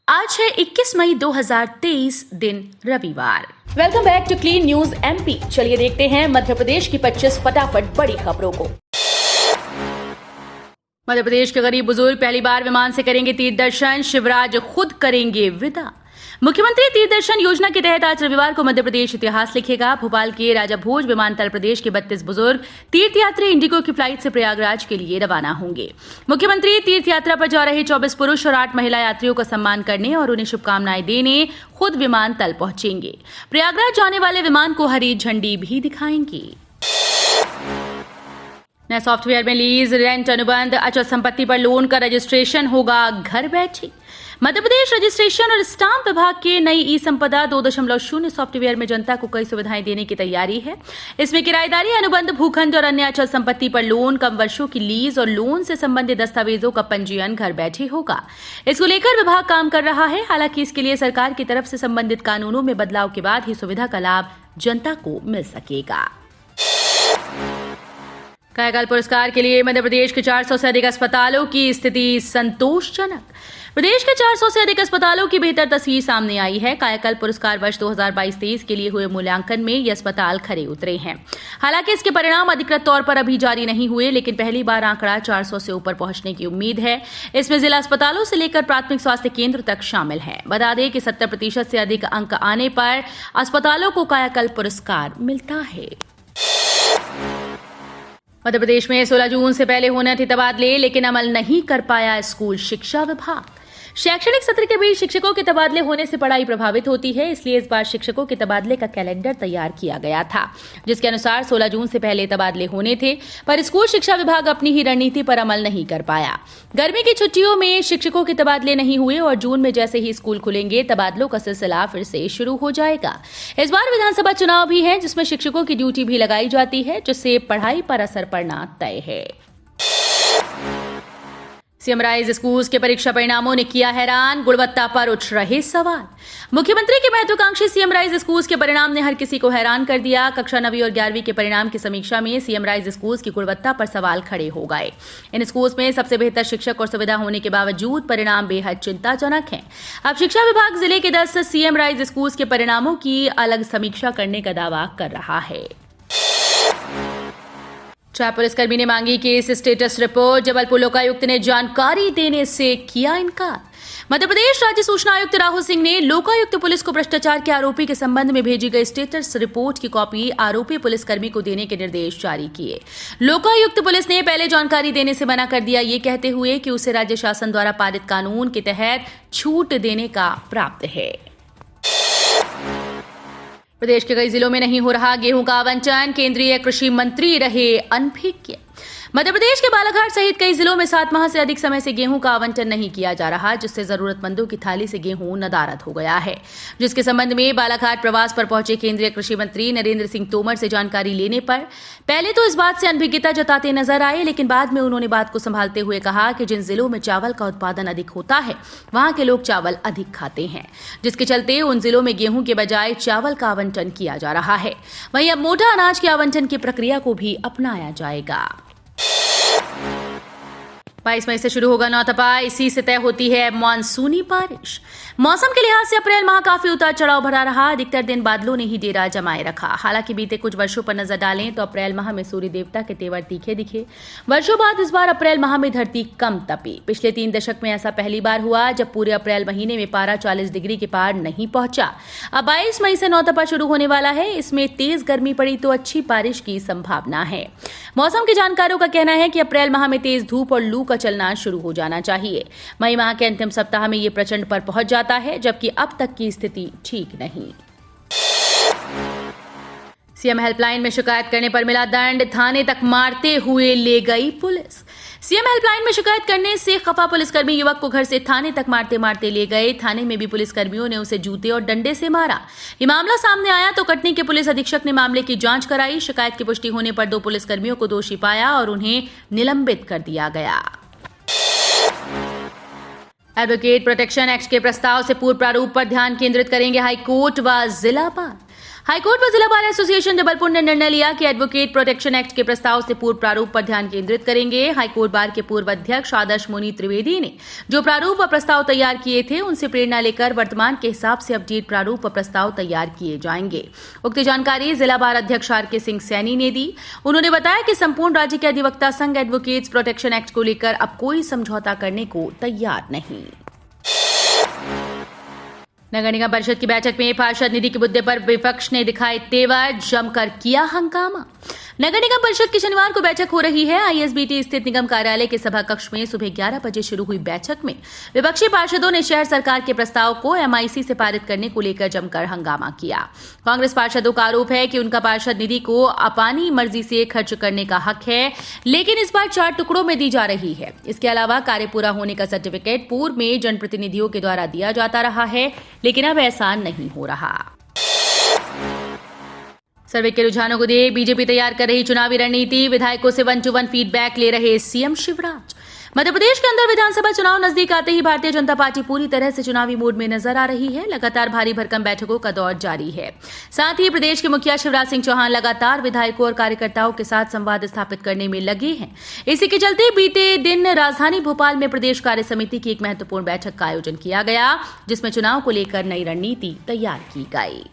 आज है 21 मई 2023 दिन रविवार। Welcome back to clean news MP. चलिए देखते हैं मध्य प्रदेश की 25 फटाफट बड़ी खबरों को। मध्य प्रदेश के गरीब बुजुर्ग पहली बार विमान से करेंगे तीर्थ दर्शन, शिवराज खुद करेंगे विदा। मुख्यमंत्री तीर्थ दर्शन योजना के तहत आज रविवार को मध्य प्रदेश इतिहास लिखेगा। भोपाल के राजा भोज विमानतल प्रदेश के 32 बुजुर्ग तीर्थयात्री इंडिगो की फ्लाइट से प्रयागराज के लिए रवाना होंगे। मुख्यमंत्री तीर्थ यात्रा पर जा रहे 24 पुरुष और 8 महिला यात्रियों का सम्मान करने और उन्हें शुभकामनाएं देने खुद विमानतल पहुंचेंगे। प्रयागराज जाने वाले विमान को हरी झंडी भी दिखाएंगे। नए सॉफ्टवेयर में लीज, रेंट, अनुबंध, अचल संपत्ति पर लोन का रजिस्ट्रेशन होगा घर बैठे। मध्य प्रदेश रजिस्ट्रेशन और स्टाम्प विभाग के नई ई संपदा 2.0 सॉफ्टवेयर में जनता को कई सुविधाएं देने की तैयारी है। इसमें किराएदारी, अनुबंध, भूखंड और अन्य अचल संपत्ति पर लोन, कम वर्षों की लीज और लोन से संबंधित दस्तावेजों का पंजीयन घर बैठे होगा। इसको लेकर विभाग काम कर रहा है। हालांकि इसके लिए सरकार की तरफ से संबंधित कानूनों में बदलाव के बाद ही सुविधा का लाभ जनता को मिल सकेगा। कायाकल्प पुरस्कार के लिए मध्य प्रदेश के 400 से अधिक अस्पतालों की स्थिति संतोषजनक। प्रदेश के 400 से अधिक अस्पतालों की बेहतर तस्वीर सामने आई है। कायाकल्प पुरस्कार वर्ष 2022-23 के लिए हुए मूल्यांकन में ये अस्पताल खरे उतरे हैं। हालांकि इसके परिणाम अधिकृत तौर पर अभी जारी नहीं हुए, लेकिन पहली बार आंकड़ा 400 से ऊपर पहुंचने की उम्मीद है। इसमें जिला अस्पतालों से लेकर प्राथमिक स्वास्थ्य केंद्र तक शामिल है। बता दें कि 70% से अधिक अंक आने पर अस्पतालों को कायाकल्प पुरस्कार मिलता है। मध्य प्रदेश में 16 जून से पहले होने थे तबादले, लेकिन अमल नहीं कर पाया स्कूल शिक्षा विभाग। शैक्षणिक सत्र के बीच शिक्षकों के तबादले होने से पढ़ाई प्रभावित होती है, इसलिए इस बार शिक्षकों के तबादले का कैलेंडर तैयार किया गया था, जिसके अनुसार 16 जून से पहले तबादले होने थे, पर स्कूल शिक्षा विभाग अपनी ही रणनीति पर अमल नहीं कर पाया। गर्मी की छुट्टियों में शिक्षकों के तबादले नहीं हुए और जून में जैसे ही स्कूल खुलेंगे तबादलों का सिलसिला फिर से शुरू हो जाएगा। इस बार विधानसभा चुनाव भी है, जिसमें शिक्षकों की ड्यूटी भी लगाई जाती है, जिससे पढ़ाई पर असर पड़ना तय है। सीएम राइज स्कूल्स के परीक्षा परिणामों ने किया हैरान, गुणवत्ता पर उठ रहे सवाल। मुख्यमंत्री के महत्वाकांक्षी सीएम राइज स्कूल्स के परिणाम ने हर किसी को हैरान कर दिया। कक्षा 9वीं और 11वीं के परिणाम की समीक्षा में सीएम राइज स्कूल्स की गुणवत्ता पर सवाल खड़े हो गए। इन स्कूल्स में सबसे बेहतर शिक्षक और सुविधा होने के बावजूद परिणाम बेहद चिंताजनक हैं। अब शिक्षा विभाग जिले के 10 सीएम राइज स्कूल्स के परिणामों की अलग समीक्षा करने का दावा कर रहा है। चार पुलिसकर्मी ने मांगी case status report, Jabalpur Lokayukta ने जानकारी देने से किया इनकार। मध्य प्रदेश राज्य सूचना आयुक्त राहुल सिंह ने लोकायुक्त पुलिस को भ्रष्टाचार के आरोपी के संबंध में भेजी गई स्टेटस रिपोर्ट की कॉपी आरोपी पुलिसकर्मी को देने के निर्देश जारी किए। लोकायुक्त पुलिस ने पहले जानकारी देने से मना कर दिया, ये कहते हुए कि उसे राज्य शासन द्वारा पारित कानून के तहत छूट देने का प्राप्त है। प्रदेश के कई जिलों में नहीं हो रहा गेहूं का आवंटन, केंद्रीय कृषि मंत्री रहे अनभिज्ञ। मध्य प्रदेश के बालाघाट सहित कई जिलों में 7 माह से अधिक समय से गेहूं का आवंटन नहीं किया जा रहा, जिससे जरूरतमंदों की थाली से गेहूं नदारद हो गया है। जिसके संबंध में बालाघाट प्रवास पर पहुंचे केंद्रीय कृषि मंत्री नरेंद्र सिंह तोमर से जानकारी लेने पर पहले तो इस बात से अनभिज्ञता जताते नजर आए, लेकिन बाद में उन्होंने बात को संभालते हुए कहा कि जिन जिलों में चावल का उत्पादन अधिक होता है वहां के लोग चावल अधिक खाते हैं, जिसके चलते उन जिलों में गेहूं के बजाय चावल का आवंटन किया जा रहा है। वहीं अब मोटा अनाज के आवंटन की प्रक्रिया को भी अपनाया जाएगा। 22 मई से शुरू होगा नौतपा, इसी से तय होती है मानसूनी बारिश। मौसम के लिहाज से अप्रैल माह काफी उतार चढ़ाव भरा रहा। अधिकतर दिन बादलों ने ही डेरा जमाए रखा। हालांकि बीते कुछ वर्षों पर नजर डालें तो अप्रैल माह में सूर्य देवता के तेवर तीखे दिखे। वर्षों बाद इस बार अप्रैल माह में धरती कम तपी। पिछले 3 दशक में ऐसा पहली बार हुआ जब पूरे अप्रैल महीने में पारा 40 डिग्री के पार नहीं पहुंचा। अब 22 मई से नौतपा शुरू होने वाला है। इसमें तेज गर्मी पड़ी तो अच्छी बारिश की संभावना है। मौसम के जानकारों का कहना है कि अप्रैल माह में तेज धूप और लू का चलना शुरू हो जाना चाहिए। मई माह के अंतिम सप्ताह में ये प्रचंड पर पहुंच जाता है, जबकि अब तक की स्थिति ठीक नहीं। सीएम हेल्पलाइन में शिकायत करने पर मिला दंड, थाने तक मारते हुए ले गई पुलिस। सीएम हेल्पलाइन में शिकायत करने से खफा पुलिसकर्मी युवक को घर से थाने तक मारते मारते ले गए। थाने में भी पुलिसकर्मियों ने उसे जूते और डंडे से मारा। ये मामला सामने आया तो कटनी के पुलिस अधीक्षक ने मामले की जांच कराई। शिकायत की पुष्टि होने पर 2 पुलिसकर्मियों को दोषी पाया और उन्हें निलंबित कर दिया गया। एडवोकेट प्रोटेक्शन एक्ट के प्रस्ताव से पूर्व प्रारूप पर ध्यान केंद्रित करेंगे हाईकोर्ट व जिला पाल। हाईकोर्ट व जिला बार एसोसिएशन जबलपुर ने निर्णय लिया कि एडवोकेट प्रोटेक्शन एक्ट के प्रस्ताव से पूर्व प्रारूप पर ध्यान केंद्रित करेंगे। हाईकोर्ट बार के पूर्व अध्यक्ष आदर्श मुनि त्रिवेदी ने जो प्रारूप व प्रस्ताव तैयार किए थे उनसे प्रेरणा लेकर वर्तमान के हिसाब से अपडेट प्रारूप व प्रस्ताव तैयार किए जाएंगे। उक्त जानकारी जिला बार अध्यक्ष आर.के. सिंह सैनी ने दी। उन्होंने बताया कि संपूर्ण राज्य के अधिवक्ता संघ एडवोकेट्स प्रोटेक्शन एक्ट को लेकर अब कोई समझौता करने को तैयार नहीं। नगर निगम परिषद की बैठक में पार्षद निधि के मुद्दे पर विपक्ष ने दिखाए तेवर, जमकर किया हंगामा। नगर निगम परिषद की शनिवार को बैठक हो रही है। आईएसबीटी स्थित निगम कार्यालय के सभा कक्ष में सुबह 11 बजे शुरू हुई बैठक में विपक्षी पार्षदों ने शहर सरकार के प्रस्ताव को एमआईसी से पारित करने को लेकर जमकर हंगामा किया। कांग्रेस पार्षदों का आरोप है कि उनका पार्षद निधि को अपनी मर्जी से खर्च करने का हक है, लेकिन इस बार 4 टुकड़ों में दी जा रही है। इसके अलावा कार्य पूरा होने का सर्टिफिकेट पूर्व में जनप्रतिनिधियों के द्वारा दिया जाता रहा है, लेकिन अब ऐसा नहीं हो रहा। सर्वे के रुझानों को देख बीजेपी तैयार कर रही चुनावी रणनीति, विधायकों से 1-to-1 फीडबैक ले रहे सीएम शिवराज। मध्य प्रदेश के अंदर विधानसभा चुनाव नजदीक आते ही भारतीय जनता पार्टी पूरी तरह से चुनावी मूड में नजर आ रही है। लगातार भारी भरकम बैठकों का दौर जारी है। साथ ही प्रदेश के मुखिया शिवराज सिंह चौहान लगातार विधायकों और कार्यकर्ताओं के साथ संवाद स्थापित करने में लगे हैं। इसी के चलते बीते दिन राजधानी भोपाल में प्रदेश कार्य समिति की एक महत्वपूर्ण बैठक का आयोजन किया गया, जिसमें चुनाव को लेकर नई रणनीति तैयार की गई।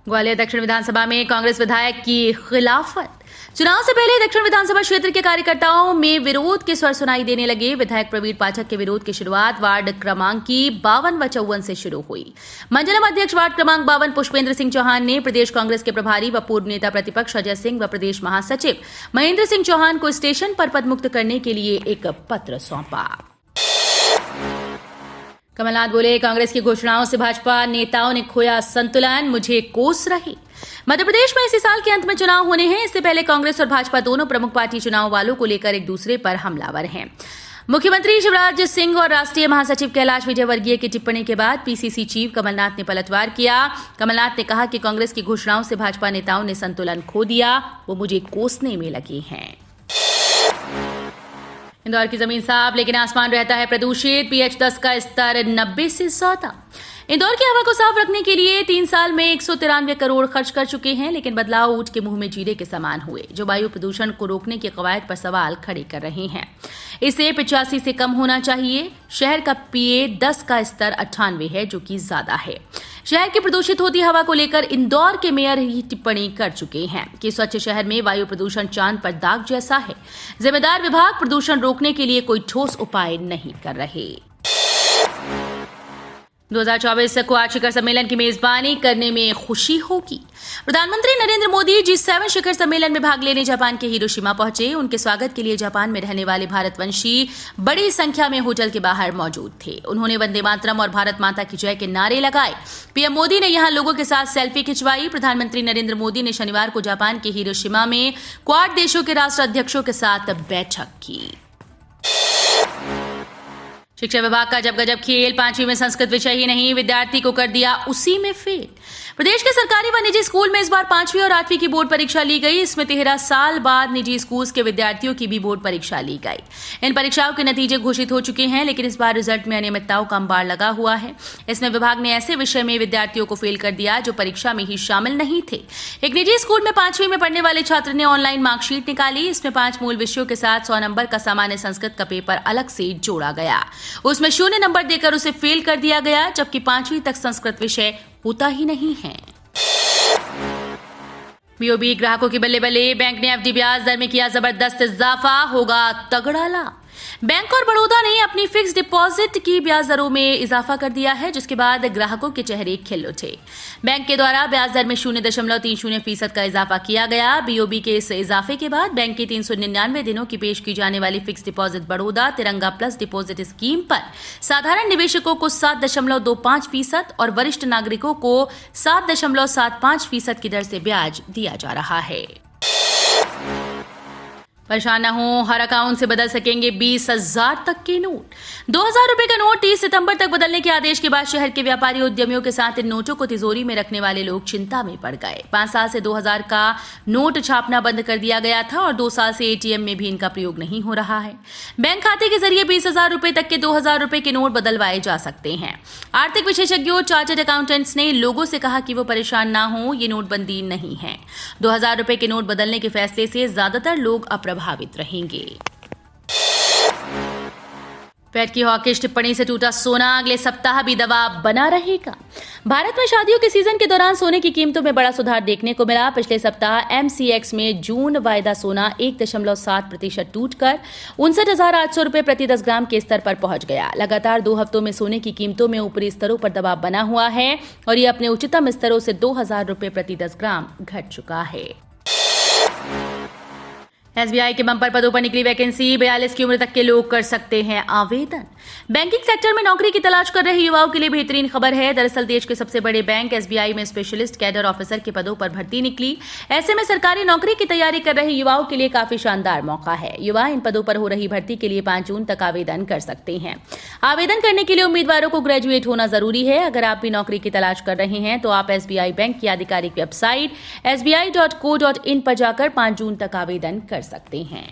ग्वालियर दक्षिण विधानसभा में कांग्रेस विधायक की खिलाफत। चुनाव से पहले दक्षिण विधानसभा क्षेत्र के कार्यकर्ताओं में विरोध के स्वर सुनाई देने लगे। विधायक प्रवीण पाठक के विरोध की शुरुआत वार्ड क्रमांक 52 व 54 से शुरू हुई। मंडलम अध्यक्ष वार्ड क्रमांक 52 पुष्पेंद्र सिंह चौहान ने प्रदेश कांग्रेस के प्रभारी व पूर्व नेता प्रतिपक्ष अजय सिंह व प्रदेश महासचिव महेंद्र सिंह चौहान को स्टेशन पर पदमुक्त करने के लिए एक पत्र सौंपा। कमलनाथ बोले, कांग्रेस की घोषणाओं से भाजपा नेताओं ने खोया संतुलन, मुझे कोस रहे। मध्य प्रदेश में इसी साल के अंत में चुनाव होने हैं। इससे पहले कांग्रेस और भाजपा दोनों प्रमुख पार्टी चुनाव वालों को लेकर एक दूसरे पर हमलावर हैं। मुख्यमंत्री शिवराज सिंह और राष्ट्रीय महासचिव कैलाश विजयवर्गीय की टिप्पणी के बाद पीसीसी चीफ कमलनाथ ने पलटवार किया। कमलनाथ ने कहा कि कांग्रेस की घोषणाओं से भाजपा नेताओं ने संतुलन खो दिया, वो मुझे कोसने में लगे हैं। इंदौर की जमीन साफ लेकिन आसमान रहता है प्रदूषित। पीएच 10 का स्तर 90 से 100। इंदौर की हवा को साफ रखने के लिए 3 साल में 193 करोड़ खर्च कर चुके हैं, लेकिन बदलाव ऊंट के मुंह में जीरे के समान हुए, जो वायु प्रदूषण को रोकने के कवायद पर सवाल खड़े कर रहे हैं। इसे 85 से कम होना चाहिए। शहर का पीए 10 का स्तर 98 है, जो कि ज्यादा है। शहर की प्रदूषित होती हवा को लेकर इंदौर के मेयर ही टिप्पणी कर चुके हैं कि स्वच्छ शहर में वायु प्रदूषण चांद पर दाग जैसा है। जिम्मेदार विभाग प्रदूषण रोकने के लिए कोई ठोस उपाय नहीं कर रहे। 2024 क्वाड शिखर सम्मेलन की मेजबानी करने में खुशी होगी। प्रधानमंत्री नरेंद्र मोदी G7 शिखर सम्मेलन में भाग लेने जापान के हिरोशिमा पहुंचे। उनके स्वागत के लिए जापान में रहने वाले भारतवंशी बड़ी संख्या में होटल के बाहर मौजूद थे। उन्होंने वंदे मातरम और भारत माता की जय के नारे लगाए। पीएम मोदी ने यहां लोगों के साथ सेल्फी खिंचवाई। प्रधानमंत्री नरेंद्र मोदी ने शनिवार को जापान के हिरोशिमा में क्वाड देशों के राष्ट्राध्यक्षों के साथ बैठक की। शिक्षा विभाग का जब गजब खेल, 5वीं में संस्कृत विषय ही नहीं, विद्यार्थी को कर दिया उसी में फेल। प्रदेश के सरकारी व निजी स्कूल में इस बार 5वीं और 8वीं की बोर्ड परीक्षा ली गई। इसमें 13 साल बाद निजी स्कूल के विद्यार्थियों की भी बोर्ड परीक्षा ली गई। इन परीक्षाओं के नतीजे घोषित हो चुके हैं, लेकिन इस बार रिजल्ट में अनियमितताओं का अंबार लगा हुआ है। इसमें विभाग ने ऐसे विषय में विद्यार्थियों को फेल कर दिया जो परीक्षा में ही शामिल नहीं थे। एक निजी स्कूल में 5वीं में पढ़ने वाले छात्र ने ऑनलाइन मार्कशीट निकाली। इसमें 5 मूल विषयों के साथ 100 नंबर का सामान्य संस्कृत का पेपर अलग से जोड़ा गया। उसमें 0 नंबर देकर उसे फेल कर दिया गया, जबकि 5वीं तक संस्कृत विषय होता ही नहीं है। बीओबी ग्राहकों की बल्ले बल्ले, बैंक ने एफडी ब्याज दर में किया जबरदस्त इजाफा, होगा तगड़ा लाभ। बैंक और बड़ौदा ने अपनी फिक्स डिपॉजिट की ब्याज दरों में इजाफा कर दिया है, जिसके बाद ग्राहकों के चेहरे खिल उठे। बैंक के द्वारा ब्याज दर में 0.30% का इजाफा किया गया। बीओबी के इस इजाफे के बाद बैंक की 399 दिनों की पेश की जाने वाली फिक्स डिपॉजिट बड़ौदा तिरंगा प्लस डिपॉजिट स्कीम पर साधारण निवेशकों को 7.25% और वरिष्ठ नागरिकों को 7.75% की दर से ब्याज दिया जा रहा है। परेशान न हो, हर अकाउंट से बदल सकेंगे 20,000 तक के नोट। 2,000 रुपए का नोट 30 सितंबर तक बदलने के आदेश के बाद शहर के व्यापारी उद्यमियों के साथ इन नोटों को तिजोरी में रखने वाले लोग चिंता में पड़ गए। 5 साल से 2,000 का नोट छापना बंद कर दिया गया था और 2 साल से एटीएम में भी इनका प्रयोग नहीं हो रहा है। बैंक खाते के जरिए 20,000 रुपए तक के 2,000 रुपए के नोट बदलवाए जा सकते हैं। आर्थिक विशेषज्ञों, चार्टर्ड अकाउंटेंट्स ने लोगों से कहा कि वो परेशान ना हो, ये नोटबंदी नहीं है। 2,000 रुपए के नोट बदलने के फैसले से ज्यादातर लोग अप्रभावित रहेंगे। फेड की हॉकिश टिप्पणी से टूटा सोना, अगले सप्ताह भी दबाव बना रहेगा। भारत में शादियों के सीजन के दौरान सोने की कीमतों में बड़ा सुधार देखने को मिला। पिछले सप्ताह एमसीएक्स में जून वायदा सोना 1.7% टूटकर 59,800 रुपए प्रति 10 ग्राम के स्तर पर पहुंच गया। लगातार 2 हफ्तों में सोने की कीमतों में ऊपरी स्तरों पर दबाव बना हुआ है और ये अपने उच्चतम स्तरों से 2,000 रुपए प्रति 10 ग्राम घट चुका है। एसबीआई के बंपर पदों पर निकली वैकेंसी, 42 की उम्र तक के लोग कर सकते हैं आवेदन। बैंकिंग सेक्टर में नौकरी की तलाश कर रहे युवाओं के लिए बेहतरीन खबर है। दरअसल देश के सबसे बड़े बैंक एसबीआई में स्पेशलिस्ट कैडर ऑफिसर के पदों पर भर्ती निकली। ऐसे में सरकारी नौकरी की तैयारी कर रहे युवाओं के लिए काफी शानदार मौका है। युवा इन पदों पर हो रही भर्ती के लिए 5 जून तक आवेदन कर सकते हैं। आवेदन करने के लिए उम्मीदवारों को ग्रेजुएट होना जरूरी है। अगर आप भी नौकरी की तलाश कर रहे हैं तो आप एसबीआई बैंक की आधिकारिक वेबसाइट sbi.co.in पर जाकर 5 जून तक आवेदन कर सकते हैं।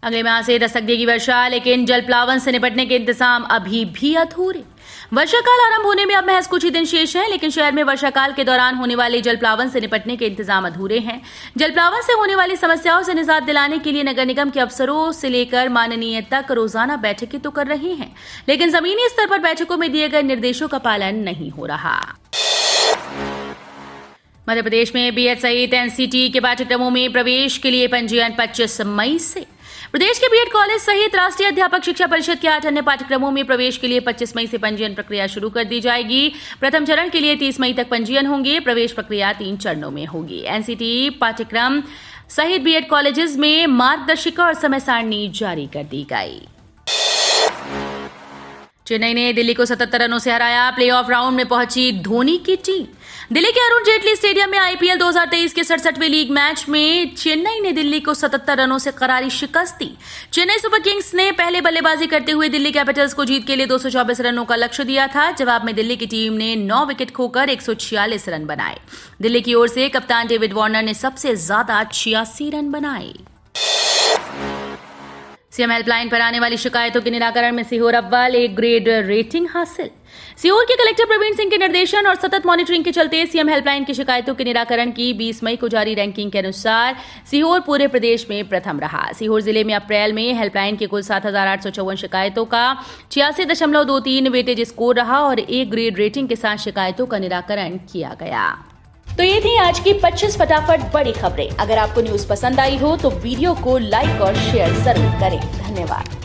अगले माह से दस्तक देगी वर्षा, लेकिन जलप्लावन से निपटने के इंतजाम अभी भी अधूरे। वर्षा काल आरंभ होने में अब महज कुछ ही दिन शेष हैं, लेकिन शहर में वर्षा काल के दौरान होने वाले जलप्लावन से निपटने के इंतजाम अधूरे हैं। जलप्लावन से होने वाली समस्याओं से निजात दिलाने के लिए नगर निगम के अफसरों से लेकर माननीय तक रोजाना बैठकें तो कर रहे हैं, लेकिन जमीनी स्तर पर बैठकों में दिए गए निर्देशों का पालन नहीं हो रहा। मध्य प्रदेश में बीएड सहित एनसीटी के पाठ्यक्रमों में प्रवेश के लिए पंजीयन 25 मई से। प्रदेश के बीएड कॉलेज सहित राष्ट्रीय अध्यापक शिक्षा परिषद के 8 अन्य पाठ्यक्रमों में प्रवेश के लिए 25 मई से पंजीयन प्रक्रिया शुरू कर दी जाएगी। प्रथम चरण के लिए 30 मई तक पंजीयन होंगे। प्रवेश प्रक्रिया 3 चरणों में होगी। एनसीटी पाठ्यक्रम सहित बीएड कॉलेजेस में मार्गदर्शिका और समय सारणी जारी कर दी गई। चेन्नई ने दिल्ली को 77 रनों से हराया। प्लेऑफ राउंड में पहुंची धोनी की टीम। दिल्ली के अरुण जेटली स्टेडियम में आईपीएल 2023 के 67वें लीग मैच में चेन्नई ने दिल्ली को 77 रनों से करारी शिकस्त दी। चेन्नई सुपर किंग्स ने पहले बल्लेबाजी करते हुए दिल्ली कैपिटल्स को जीत के लिए 224 रनों का लक्ष्य दिया था। जवाब में दिल्ली की टीम ने 9 विकेट खोकर 146 रन बनाए। दिल्ली की ओर से कप्तान डेविड वार्नर ने सबसे ज्यादा 86 रन बनाए। सीएम हेल्पलाइन पर आने वाली शिकायतों के निराकरण में सीहोर अव्वल, A ग्रेड रेटिंग हासिल। सीहोर के कलेक्टर प्रवीण सिंह के निर्देशन और सतत मॉनिटरिंग के चलते सीएम हेल्पलाइन की शिकायतों के निराकरण की 20 मई को जारी रैंकिंग के अनुसार सीहोर पूरे प्रदेश में प्रथम रहा। सीहोर जिले में अप्रैल में हेल्पलाइन की कुल 7,854 शिकायतों का 86.23 वेटेज स्कोर रहा और A ग्रेड रेटिंग के साथ शिकायतों का निराकरण किया गया। तो ये थी आज की 25 फटाफट बड़ी खबरें। अगर आपको न्यूज पसंद आई हो तो वीडियो को लाइक और शेयर जरूर करें। धन्यवाद।